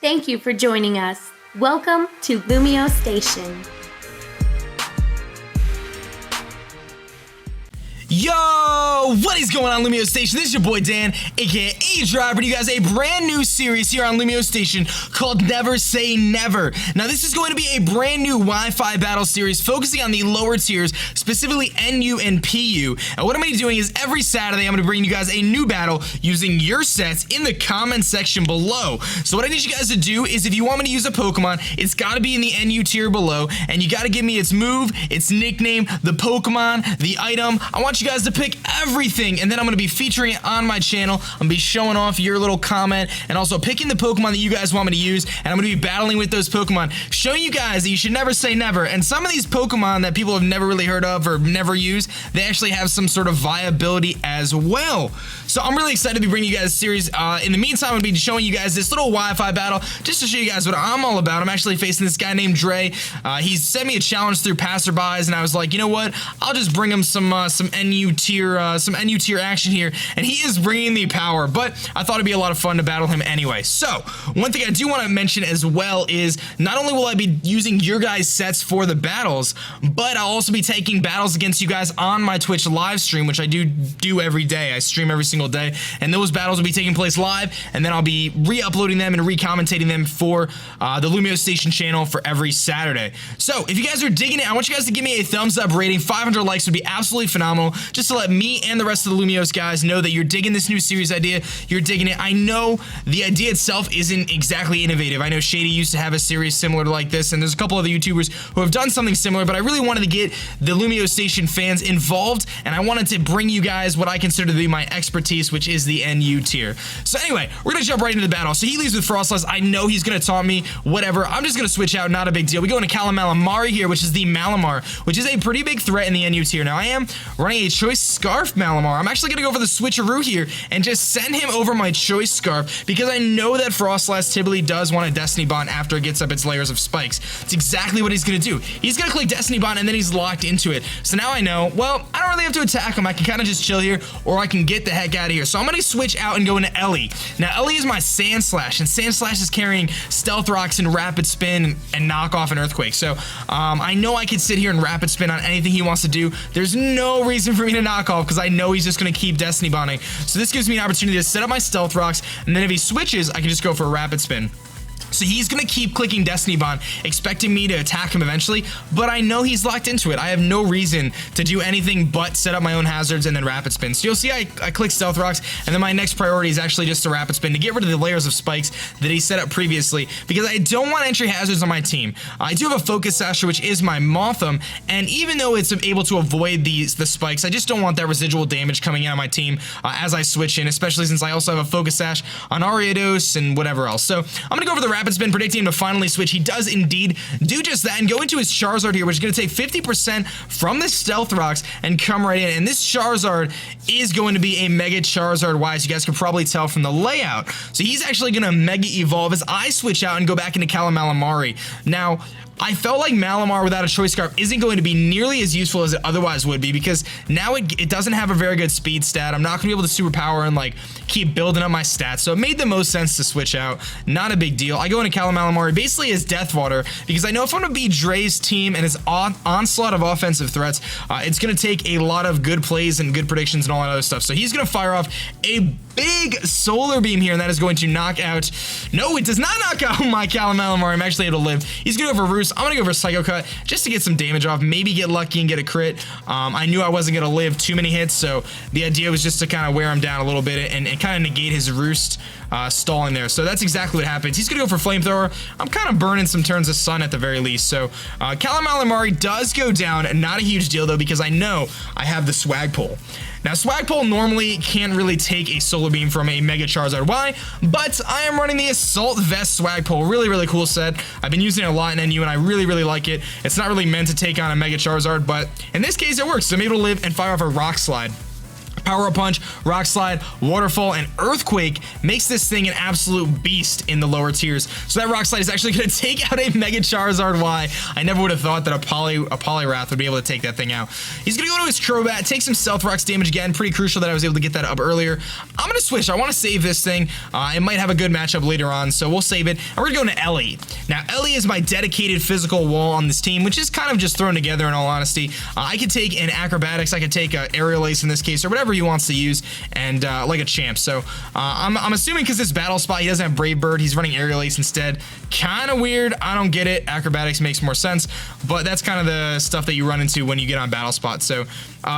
Thank you for joining us. Welcome to LumioStation. Yo, what is going on, LumioStation? This is your boy Dan, aka aDrive, bringing you guys a brand new series here on LumioStation called Never Say Never. Now, this is going to be a brand new Wi-Fi battle series focusing on the lower tiers, specifically NU and PU. And what I'm going to be doing is every Saturday, I'm going to bring you guys a new battle using your sets in the comment section below. So what I need you guys to do is if you want me to use a Pokemon, it's got to be in the NU tier below, and you got to give me its move, its nickname, the Pokemon, the item. I want you guys to pick everything, and then I'm going to be featuring it on my channel. I'm going to be showing off your little comment and also picking the Pokemon that you guys want me to use, and I'm going to be battling with those Pokemon, showing you guys that you should never say never. And some of these Pokemon that people have never really heard of or never used, they actually have some sort of viability as well. So I'm really excited to be bringing you guys a series. In the meantime, I'm going to be showing you guys this little Wi-Fi battle just to show you guys what I'm all about. I'm actually facing this guy named Dre. He's sent me a challenge through passerbys, and I was like, you know what? I'll just bring him some NU tier action here, and he is bringing the power, but I thought it'd be a lot of fun to battle him anyway. So one thing I do want to mention as well is not only will I be using your guys' sets for the battles, but I'll also be taking battles against you guys on my Twitch live stream, which I do every day. I stream every single day, and those battles will be taking place live, and then I'll be re-uploading them and re-commentating them for the LumioStation channel for every Saturday. So if you guys are digging it, I want you guys to give me a thumbs up rating. 500 likes would be absolutely phenomenal, just to let me and the rest of the Lumios guys know that you're digging this new series idea, you're digging it. I know the idea itself isn't exactly innovative. I know Shady used to have a series similar to like this, and there's a couple other YouTubers who have done something similar, but I really wanted to get the LumioStation fans involved, and I wanted to bring you guys what I consider to be my expertise, which is the NU tier. So anyway, we're gonna jump right into the battle. So he leaves with Frostless. I know he's gonna taunt me, whatever. I'm just gonna switch out, not a big deal. We go into Malamari here, which is the Malamar, which is a pretty big threat in the NU tier. Now I am running a Choice Scarf Malamar. I'm actually gonna go for the switcheroo here and just send him over my Choice Scarf because I know that Frostless typically does want a Destiny Bond after it gets up its layers of spikes. It's exactly what he's gonna do. He's gonna click Destiny Bond and then he's locked into it. So now I know, well, I don't really have to attack him. I can kind of just chill here, or I can get the heck out of here. So I'm gonna switch out and go into Ellie. Now Ellie is my Sand Slash, and Sand Slash is carrying Stealth Rocks and Rapid Spin and Knock Off and Earthquake. So I know I could sit here and Rapid Spin on anything he wants to do. There's no reason for me to knock off because I know he's just going to keep Destiny Bonding. So this gives me an opportunity to set up my Stealth Rocks, and then if he switches, I can just go for a Rapid Spin. So he's going to keep clicking Destiny Bond, expecting me to attack him eventually, but I know he's locked into it. I have no reason to do anything but set up my own hazards and then Rapid Spin. So you'll see I click Stealth Rocks, and then my next priority is actually just to Rapid Spin to get rid of the layers of spikes that he set up previously, because I don't want entry hazards on my team. I do have a Focus Sasher, which is my Motham, and even though it's able to avoid the spikes, I just don't want that residual damage coming in on my team as I switch in, especially since I also have a Focus Sash on Ariados and whatever else. So I'm going to go for the Rapid Spin, predicting him to finally switch. He does indeed do just that and go into his Charizard here, which is going to take 50% from the Stealth Rocks and come right in. And this Charizard is going to be a Mega Charizard Y, as you guys can probably tell from the layout. So he's actually going to Mega Evolve as I switch out and go back into Malamari. Now, I felt like Malamar without a Choice Scarf isn't going to be nearly as useful as it otherwise would be, because now it doesn't have a very good speed stat. I'm not going to be able to superpower and like keep building up my stats, so it made the most sense to switch out. Not a big deal. I go into Malamari basically as Death Water, because I know if I'm going to beat Dre's team and his onslaught of offensive threats, it's going to take a lot of good plays and good predictions and all that other stuff. So he's going to fire off a big Solar Beam here, and that is going to knock out... No, it does not knock out my Malamari. I'm actually able to live. He's going to go for Roost. I'm going to go for Psycho Cut just to get some damage off, maybe get lucky and get a crit. I knew I wasn't going to live too many hits, so the idea was just to kind of wear him down a little bit and kind of negate his Roost stalling there. So that's exactly what happens. He's going to go for Flamethrower. I'm kind of burning some turns of Sun at the very least. So Malamari does go down. Not a huge deal, though, because I know I have the Swag Pole. Now, Swag Pole normally can't really take a Solar Beam from a Mega Charizard Y, but I am running the Assault Vest Swag Pole. Really, really cool set. I've been using it a lot in NU, and I really, really like it. It's not really meant to take on a Mega Charizard, but in this case, it works. So I'm able to live and fire off a Rock Slide. Power Up Punch, Rock Slide, Waterfall, and Earthquake makes this thing an absolute beast in the lower tiers. So that Rock Slide is actually going to take out a Mega Charizard Y. I never would have thought that a Poliwrath would be able to take that thing out. He's going to go to his Crobat, take some Stealth Rocks damage again. Pretty crucial that I was able to get that up earlier. I'm going to switch. I want to save this thing. It might have a good matchup later on, so we'll save it. And we're going to go into Ellie. Now, Ellie is my dedicated physical wall on this team, which is kind of just thrown together in all honesty. I could take an Acrobatics, I could take a Aerial Ace in this case, or whatever he wants to use, and like a champ. So I'm assuming because this battle spot, he doesn't have Brave Bird, he's running Aerial Ace instead. Kind of weird. I don't get it. Acrobatics makes more sense, but that's kind of the stuff that you run into when you get on battle spot. So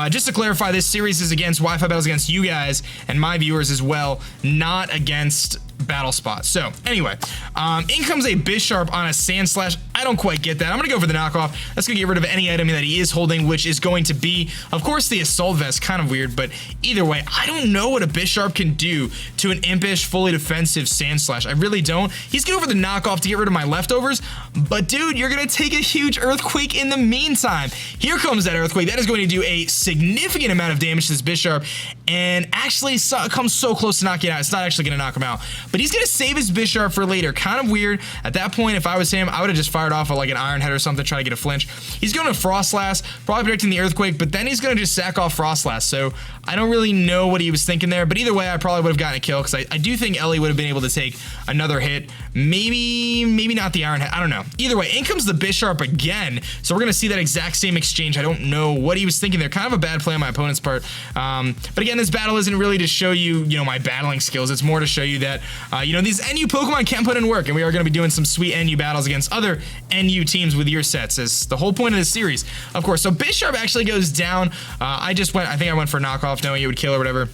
just to clarify, this series is against Wi-Fi battles against you guys and my viewers as well, not against battle spot. So anyway, in comes a Bisharp on a Sandslash. I don't quite get that. I'm gonna go for the knockoff. That's gonna get rid of any item that he is holding, which is going to be, of course, the Assault Vest. Kind of weird, but either way, I don't know what a Bisharp can do to an impish, fully defensive Sandslash. I really don't. He's going for the knockoff to get rid of my leftovers, but dude, you're gonna take a huge Earthquake in the meantime. Here comes that Earthquake. That is going to do a significant amount of damage to this Bisharp, and actually comes so close to knocking it out. It's not actually gonna knock him out, but he's gonna save his Bisharp for later. Kind of weird. At that point, if I was him, I would have just fired off like an Iron Head or something, try to get a flinch. He's going to Frostlass, probably predicting the Earthquake, but then he's gonna just sack off Frostlass. So I don't really know what he was thinking there, but either way, I probably would have gotten a kill, because I do think Ellie would have been able to take another hit. Maybe not the Iron Head. I don't know. Either way, in comes the Bisharp again. So we're gonna see that exact same exchange. I don't know what he was thinking there. Kind of a bad play on my opponent's part. But again, this battle isn't really to show you, my battling skills. It's more to show you that, these NU Pokemon can put in work, and we are going to be doing some sweet NU battles against other NU teams with your sets, as the whole point of this series, of course. So Bisharp actually goes down. I think I went for knockoff, knowing it would kill or whatever.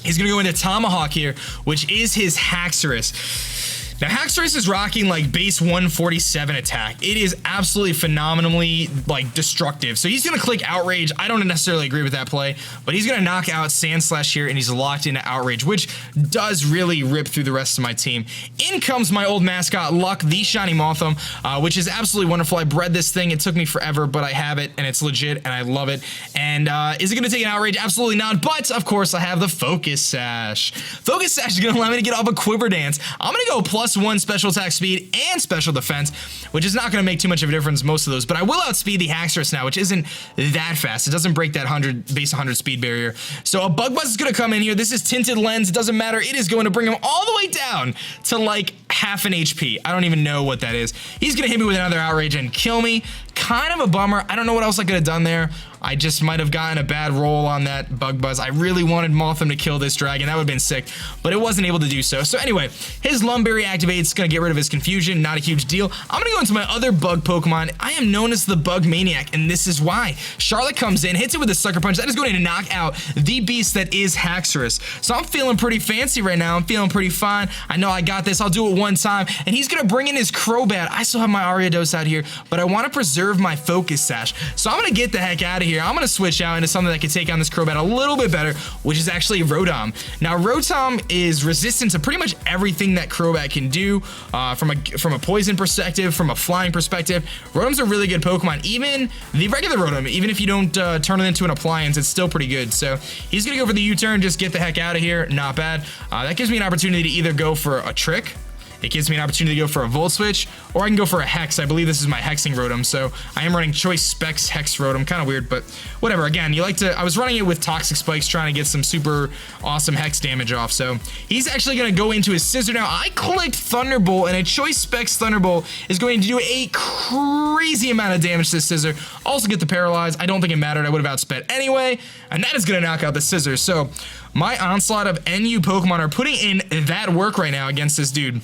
He's going to go into Tomahawk here, which is his Haxorus. Now, Haxorus is rocking like base 147 attack. It is absolutely phenomenally destructive. So he's gonna click Outrage. I don't necessarily agree with that play, but he's gonna knock out Sandslash here, and he's locked into Outrage, which does really rip through the rest of my team. In comes my old mascot, Luck, the Shiny Motham, which is absolutely wonderful. I bred this thing. It took me forever, but I have it, and it's legit, and I love it. And is it gonna take an Outrage? Absolutely not. But of course, I have the Focus Sash. Focus Sash is gonna allow me to get off a Quiver Dance. I'm gonna go +1 special attack speed and special defense, which is not going to make too much of a difference, most of those, but I will outspeed the Haxorus now, which isn't that fast. It doesn't break that base 100 speed barrier. So a Bug Buzz is going to come in here. This is Tinted Lens. It doesn't matter. It is going to bring him all the way down to like half an HP. I don't even know what that is. He's going to hit me with another Outrage and kill me. Kind of a bummer. I don't know what else I could have done there. I just might have gotten a bad roll on that Bug Buzz. I really wanted Motham to kill this dragon. That would have been sick, but it wasn't able to do so. So anyway, his Lumberry activates, gonna get rid of his confusion. Not a huge deal. I'm gonna go into my other bug Pokemon. I am known as the Bug Maniac, and this is why. Charlotte comes in, hits it with a Sucker Punch. That is going to knock out the beast that is Haxorus. So I'm feeling pretty fancy right now. I'm feeling pretty fine. I know I got this. I'll do it one time, and he's gonna bring in his Crobat. I still have my Ariados out here, but I want to preserve my Focus Sash. So I'm gonna get the heck out of here. I'm gonna switch out into something that can take on this Crobat a little bit better, which is actually Rotom. Now, Rotom is resistant to pretty much everything that Crobat can do, from a poison perspective, from a flying perspective. Rotom's a really good Pokemon. Even the regular Rotom, even if you don't turn it into an appliance, it's still pretty good. So he's gonna go for the U-turn, just get the heck out of here. Not bad. That gives me an opportunity to either go for a Trick. It gives me an opportunity to go for a Volt Switch, or I can go for a Hex. I believe this is my Hexing Rotom, so I am running Choice Specs Hex Rotom. Kind of weird, but whatever. Again, I was running it with Toxic Spikes, trying to get some super awesome Hex damage off, so he's actually going to go into his Scissor now. I clicked Thunderbolt, and a Choice Specs Thunderbolt is going to do a crazy amount of damage to the Scissor. Also get the Paralyze. I don't think it mattered. I would have outsped anyway, and that is going to knock out the Scissor. So my onslaught of NU Pokemon are putting in that work right now against this dude.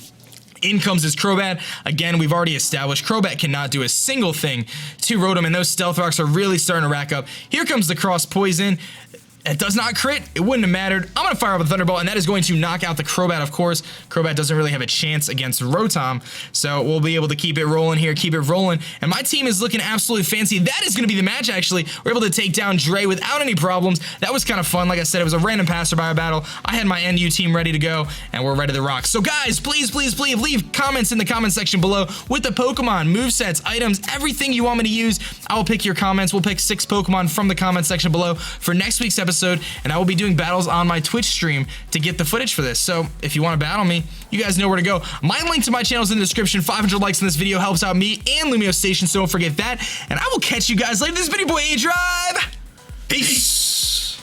In comes his Crobat. Again, we've already established Crobat cannot do a single thing to Rotom, and those Stealth Rocks are really starting to rack up. Here comes the Cross Poison. It does not crit. It wouldn't have mattered. I'm going to fire up a Thunderbolt, and that is going to knock out the Crobat, of course. Crobat doesn't really have a chance against Rotom, so we'll be able to keep it rolling here, keep it rolling. And my team is looking absolutely fancy. That is going to be the match, actually. We're able to take down Dre without any problems. That was kind of fun. Like I said, it was a random passerby battle. I had my NU team ready to go, and we're ready to rock. So guys, please, please, please leave comments in the comment section below with the Pokemon, movesets, items, everything you want me to use. I will pick your comments. We'll pick 6 Pokemon from the comment section below for next week's episode episode, and I will be doing battles on my Twitch stream to get the footage for this. So if you want to battle me, you guys know where to go. My link to my channel is in the description. 500 likes on this video helps out me and LumioStation, so don't forget that. And I will catch you guys later. This is Video Boy aDrive. Peace.